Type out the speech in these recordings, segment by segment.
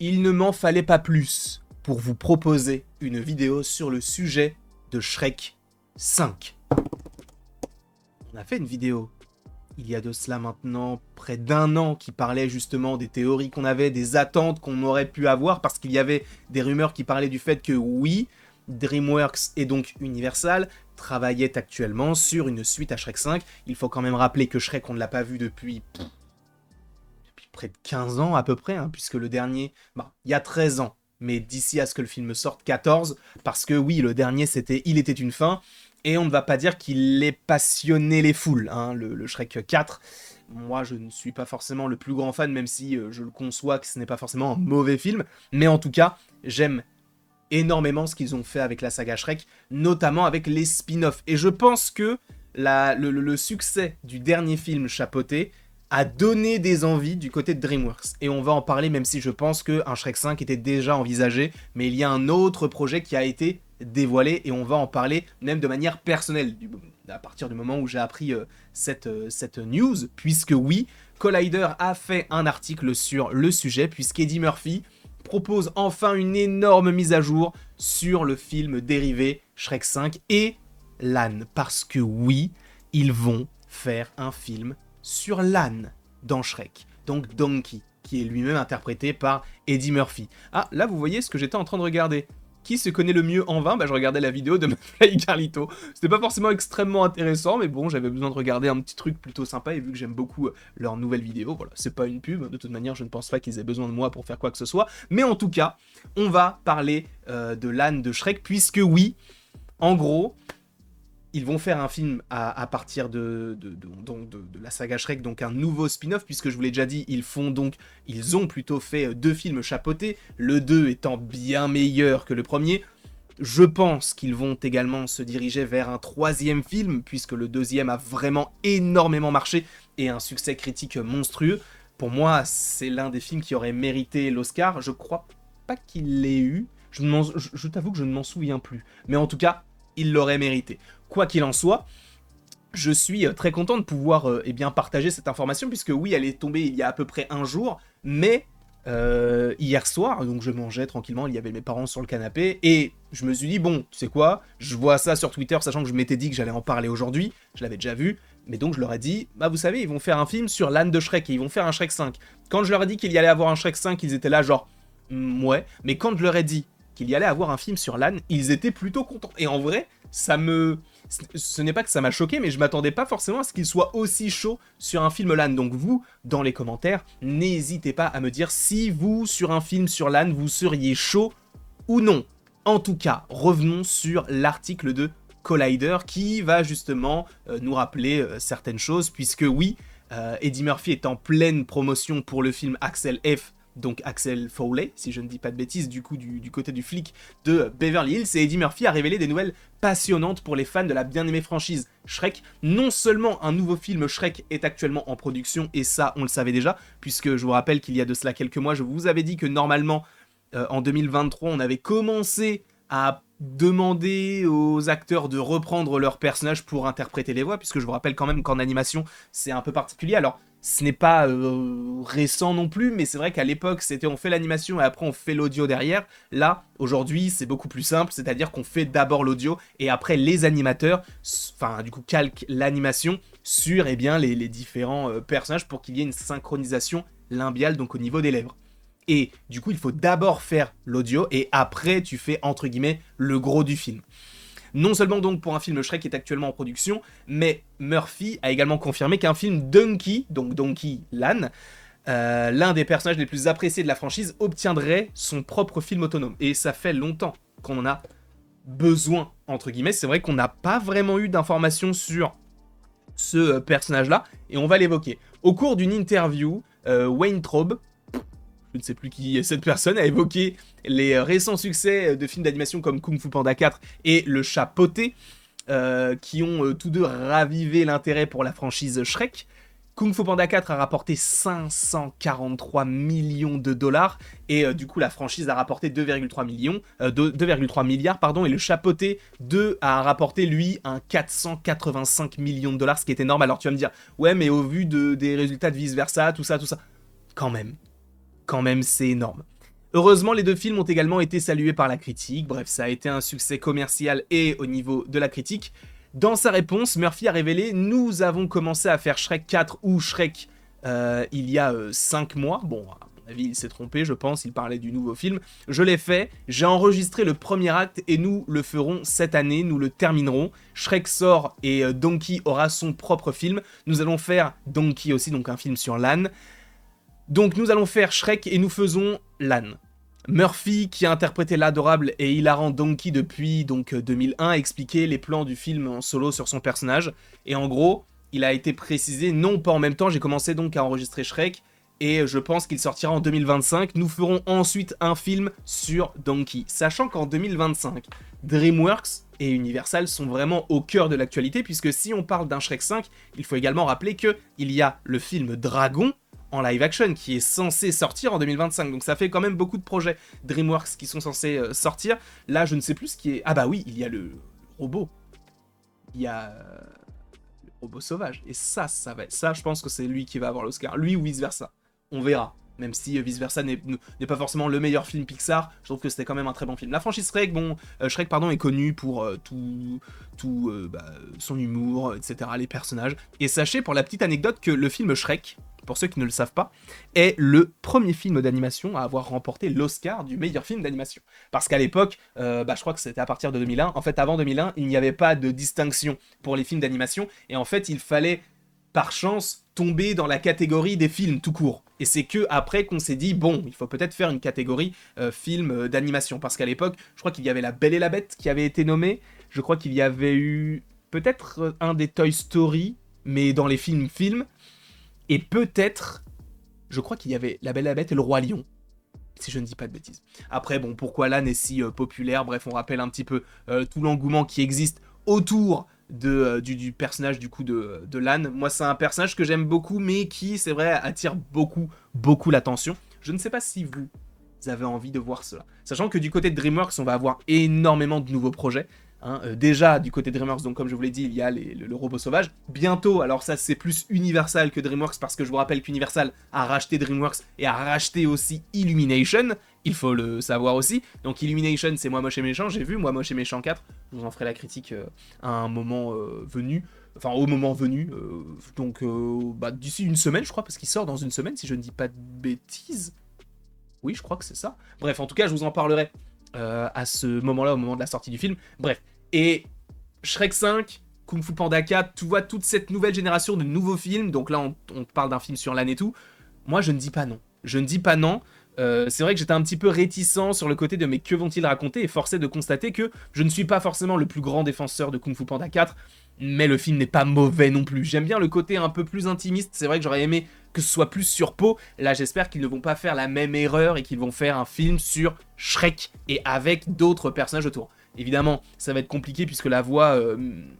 Il ne m'en fallait pas plus pour vous proposer une vidéo sur le sujet de Shrek 5. On a fait une vidéo il y a de cela maintenant près d'un an qui parlait justement des théories qu'on avait, des attentes qu'on aurait pu avoir, parce qu'il y avait des rumeurs qui parlaient du fait que oui, DreamWorks et donc Universal travaillaient actuellement sur une suite à Shrek 5. Il faut quand même rappeler que Shrek, on ne l'a pas vu depuis près de 15 ans à peu près, hein, puisque le dernier, il y a 13 ans, mais d'ici à ce que le film sorte, 14, parce que oui, le dernier c'était Il était une fin, et on ne va pas dire qu'il ait passionné les foules, hein, le Shrek 4. Moi, je ne suis pas forcément le plus grand fan, même si je le conçois que ce n'est pas forcément un mauvais film, mais en tout cas, j'aime énormément ce qu'ils ont fait avec la saga Shrek, notamment avec les spin-offs. Et je pense que le succès du dernier film chapeauté a donné des envies du côté de DreamWorks. Et on va en parler, même si je pense qu'un Shrek 5 était déjà envisagé, mais il y a un autre projet qui a été dévoilé, et on va en parler même de manière personnelle, à partir du moment où j'ai appris cette news, puisque oui, Collider a fait un article sur le sujet, puisqu'Eddie Murphy propose enfin une énorme mise à jour sur le film dérivé Shrek 5 et l'âne, parce que oui, ils vont faire un film sur l'âne dans Shrek, donc Donkey, qui est lui-même interprété par Eddie Murphy. Ah, là vous voyez ce que j'étais en train de regarder. Qui se connaît le mieux en vin ? Je regardais la vidéo de McFly et Carlito. C'était pas forcément extrêmement intéressant, mais bon, j'avais besoin de regarder un petit truc plutôt sympa, et vu que j'aime beaucoup leurs nouvelles vidéos, voilà, c'est pas une pub, de toute manière, je ne pense pas qu'ils aient besoin de moi pour faire quoi que ce soit, mais en tout cas, on va parler de l'âne de Shrek, puisque oui, en gros, ils vont faire un film à partir de la saga Shrek, donc un nouveau spin-off, puisque je vous l'ai déjà dit, ils ont plutôt fait 2 films chapeautés, le 2 étant bien meilleur que le premier. Je pense qu'ils vont également se diriger vers un 3e film, puisque le 2e a vraiment énormément marché, et un succès critique monstrueux. Pour moi, c'est l'un des films qui aurait mérité l'Oscar. Je crois pas qu'il l'ait eu, je t'avoue que je ne m'en souviens plus, mais en tout cas, il l'aurait mérité. Quoi qu'il en soit, je suis très content de pouvoir partager cette information, puisque oui, elle est tombée il y a à peu près un jour, mais hier soir, donc je mangeais tranquillement, il y avait mes parents sur le canapé, et je me suis dit, bon, tu sais quoi, je vois ça sur Twitter, sachant que je m'étais dit que j'allais en parler aujourd'hui, je l'avais déjà vu, mais donc je leur ai dit, vous savez, ils vont faire un film sur l'âne de Shrek, et ils vont faire un Shrek 5. Quand je leur ai dit qu'il y allait avoir un Shrek 5, ils étaient là genre, ouais, mais quand je leur ai dit qu'il y allait avoir un film sur l'âne, ils étaient plutôt contents, et en vrai, ce n'est pas que ça m'a choqué, mais je m'attendais pas forcément à ce qu'il soit aussi chaud sur un film LAN. Donc vous, dans les commentaires, n'hésitez pas à me dire si vous, sur un film sur LAN, vous seriez chaud ou non. En tout cas, revenons sur l'article de Collider qui va justement nous rappeler certaines choses, puisque oui, Eddie Murphy est en pleine promotion pour le film Axel F, donc Axel Foley, si je ne dis pas de bêtises, du coup du côté du flic de Beverly Hills, et Eddie Murphy a révélé des nouvelles passionnantes pour les fans de la bien-aimée franchise Shrek. Non seulement un nouveau film Shrek est actuellement en production, et ça on le savait déjà, puisque je vous rappelle qu'il y a de cela quelques mois, je vous avais dit que normalement, en 2023, on avait commencé à demander aux acteurs de reprendre leurs personnages pour interpréter les voix, puisque je vous rappelle quand même qu'en animation, c'est un peu particulier. Alors, ce n'est pas récent non plus, mais c'est vrai qu'à l'époque, c'était on fait l'animation et après on fait l'audio derrière. Là, aujourd'hui, c'est beaucoup plus simple, c'est-à-dire qu'on fait d'abord l'audio et après les animateurs, calquent l'animation sur les différents personnages pour qu'il y ait une synchronisation limbiale, donc au niveau des lèvres. Et du coup, il faut d'abord faire l'audio et après, tu fais, entre guillemets, le gros du film. Non seulement donc pour un film Shrek qui est actuellement en production, mais Murphy a également confirmé qu'un film Donkey, donc Donkey l'âne, l'un des personnages les plus appréciés de la franchise, obtiendrait son propre film autonome. Et ça fait longtemps qu'on en a besoin, entre guillemets. C'est vrai qu'on n'a pas vraiment eu d'informations sur ce personnage-là, et on va l'évoquer. Au cours d'une interview, Wayne Traub, je ne sais plus qui est cette personne, a évoqué les récents succès de films d'animation comme Kung Fu Panda 4 et Le Chat Poté, qui ont tous deux ravivé l'intérêt pour la franchise Shrek. Kung Fu Panda 4 a rapporté 543 millions de dollars, et du coup la franchise a rapporté 2,3 milliards, et Le Chat Poté 2 a rapporté lui un 485 millions de dollars, ce qui est énorme. Alors tu vas me dire, ouais mais au vu des résultats de vice versa, tout ça, quand même c'est énorme. Heureusement, les deux films ont également été salués par la critique. Bref, ça a été un succès commercial et au niveau de la critique. Dans sa réponse, Murphy a révélé « Nous avons commencé à faire Shrek 4 ou Shrek il y a 5 mois. » Bon, à mon avis, il s'est trompé, je pense, il parlait du nouveau film. « Je l'ai fait, j'ai enregistré le premier acte et nous le ferons cette année, nous le terminerons. Shrek sort et Donkey aura son propre film. Nous allons faire Donkey aussi, donc un film sur l'âne. Donc nous allons faire Shrek et nous faisons l'âne. » Murphy, qui a interprété l'adorable et hilarant Donkey depuis 2001, a expliqué les plans du film en solo sur son personnage. Et en gros, il a été précisé, non pas en même temps, j'ai commencé donc à enregistrer Shrek, et je pense qu'il sortira en 2025. Nous ferons ensuite un film sur Donkey. Sachant qu'en 2025, DreamWorks et Universal sont vraiment au cœur de l'actualité, puisque si on parle d'un Shrek 5, il faut également rappeler qu'il y a le film Dragon, en live action, qui est censé sortir en 2025, donc ça fait quand même beaucoup de projets DreamWorks qui sont censés sortir. Là, je ne sais plus ce qui est... Ah bah oui, il y a le robot. Il y a le robot sauvage, et ça je pense que c'est lui qui va avoir l'Oscar, lui ou vice-versa. On verra, même si vice-versa n'est pas forcément le meilleur film Pixar, je trouve que c'était quand même un très bon film. La franchise Shrek, Shrek est connue pour son humour, etc., les personnages. Et sachez, pour la petite anecdote, que le film Shrek, pour ceux qui ne le savent pas, est le premier film d'animation à avoir remporté l'Oscar du meilleur film d'animation. Parce qu'à l'époque, je crois que c'était à partir de 2001, en fait avant 2001, il n'y avait pas de distinction pour les films d'animation, et en fait il fallait, par chance, tomber dans la catégorie des films tout court. Et c'est que après qu'on s'est dit, bon, il faut peut-être faire une catégorie film d'animation, parce qu'à l'époque, je crois qu'il y avait La Belle et la Bête qui avait été nommée, je crois qu'il y avait eu peut-être un des Toy Story, mais dans les films, et peut-être, je crois qu'il y avait La Belle et la Bête et Le Roi Lion, si je ne dis pas de bêtises. Après, bon, pourquoi l'âne est si populaire? Bref, on rappelle un petit peu tout l'engouement qui existe autour du personnage du coup de l'âne. Moi, c'est un personnage que j'aime beaucoup, mais qui, c'est vrai, attire beaucoup l'attention. Je ne sais pas si vous avez envie de voir cela. Sachant que du côté de DreamWorks, on va avoir énormément de nouveaux projets. Déjà, du côté de DreamWorks, donc comme je vous l'ai dit, il y a le robot sauvage. Bientôt, alors ça c'est plus Universal que DreamWorks, parce que je vous rappelle qu'Universal a racheté DreamWorks et a racheté aussi Illumination, il faut le savoir aussi. Donc Illumination, c'est Moi Moche et Méchant, j'ai vu Moi Moche et Méchant 4, je vous en ferai la critique à un moment venu, enfin au moment venu, d'ici une semaine je crois, parce qu'il sort dans une semaine si je ne dis pas de bêtises. Oui, je crois que c'est ça. Bref, en tout cas, je vous en parlerai à ce moment-là, au moment de la sortie du film. Bref, et Shrek 5, Kung Fu Panda 4, tu vois, toute cette nouvelle génération de nouveaux films, donc là, on parle d'un film sur l'âne et tout, moi, je ne dis pas non. Je ne dis pas non. C'est vrai que j'étais un petit peu réticent sur le côté de mais que vont-ils raconter, et forcé de constater que je ne suis pas forcément le plus grand défenseur de Kung Fu Panda 4, mais le film n'est pas mauvais non plus. J'aime bien le côté un peu plus intimiste, c'est vrai que j'aurais aimé que ce soit plus sur peau. Là, j'espère qu'ils ne vont pas faire la même erreur et qu'ils vont faire un film sur Shrek et avec d'autres personnages autour. Évidemment, ça va être compliqué puisque la voix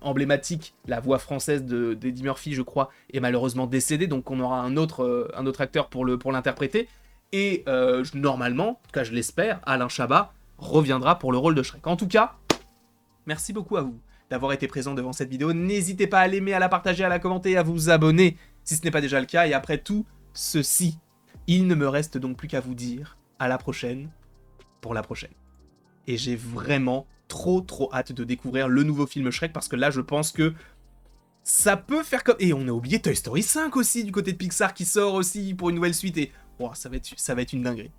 emblématique, la voix française d'Eddie Murphy, je crois, est malheureusement décédée, donc on aura un autre acteur pour l'interpréter. Et normalement, en tout cas je l'espère, Alain Chabat reviendra pour le rôle de Shrek. En tout cas, merci beaucoup à vous d'avoir été présent devant cette vidéo. N'hésitez pas à l'aimer, à la partager, à la commenter, à vous abonner si ce n'est pas déjà le cas. Et après tout ceci, il ne me reste donc plus qu'à vous dire à la prochaine pour la prochaine. Et j'ai vraiment trop hâte de découvrir le nouveau film Shrek, parce que là je pense que ça peut faire comme... Et on a oublié Toy Story 5 aussi du côté de Pixar qui sort aussi pour une nouvelle suite, et oh, ça va être une dinguerie.